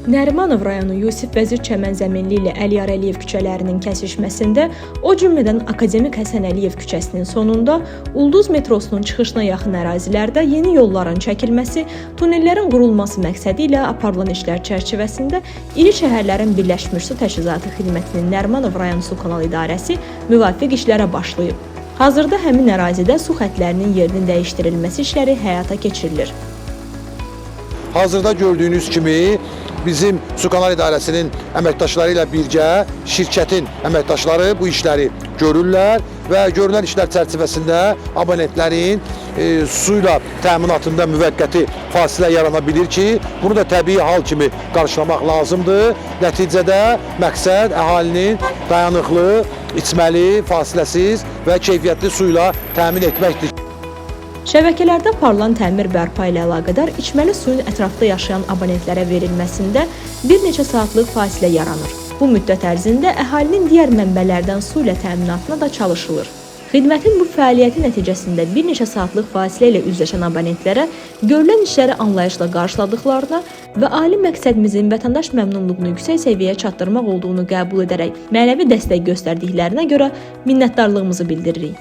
Nərimanov rayonu Yusif Vəzir Çəmənzəminli ilə Əliyar Əliyev küçələrinin kəsişməsində, o cümlədən Akademik Həsən Əliyev küçəsinin sonunda Ulduz metrosunun çıxışına yaxın ərazilərdə yeni yolların çəkilməsi, tunellərin qurulması məqsədi ilə aparılan işlər çərçivəsində İri Şəhərlərin Birləşmiş Su Təchizatı Xidmətinin Nərimanov rayon Su Kanal İdarəsi müvafiq işlərə başlayıb. Hazırda həmin ərazidə su xəttlərinin yerinin dəyişdirilməsi işləri həyata keçirilir. Hazırda gördüyünüz kimi bizim Su Kanal İdarəsinin əməkdaşları ilə birgə şirkətin əməkdaşları bu işləri görürlər və görülən işlər çərçivəsində abonentlərin su ilə təminatında müvəqqəti fasilə yarana bilir ki, bunu da təbii hal kimi qarşılamaq lazımdır. Nəticədə məqsəd əhalinin dayanıqlı, içməli, fasiləsiz və keyfiyyətli su ilə təmin etməkdir. Şəbəkələrdə aparılan təmir bərpa ilə əlaqədar içməli suyun ətrafda yaşayan abonentlərə verilməsində bir neçə saatlıq fasilə yaranır. Bu müddət ərzində əhalinin digər mənbələrdən su ilə təminatına da çalışılır. Xidmətin bu fəaliyyəti nəticəsində bir neçə saatlıq fasilə ilə üzləşən abonentlərə görülən işləri anlayışla qarşıladıqlarına və ali məqsədimizin vətəndaş məmnunluğunu yüksək səviyyəyə çatdırmaq olduğunu qəbul edərək mənəvi dəstək göstərdiklərinə görə minnətdarlığımızı bildiririk.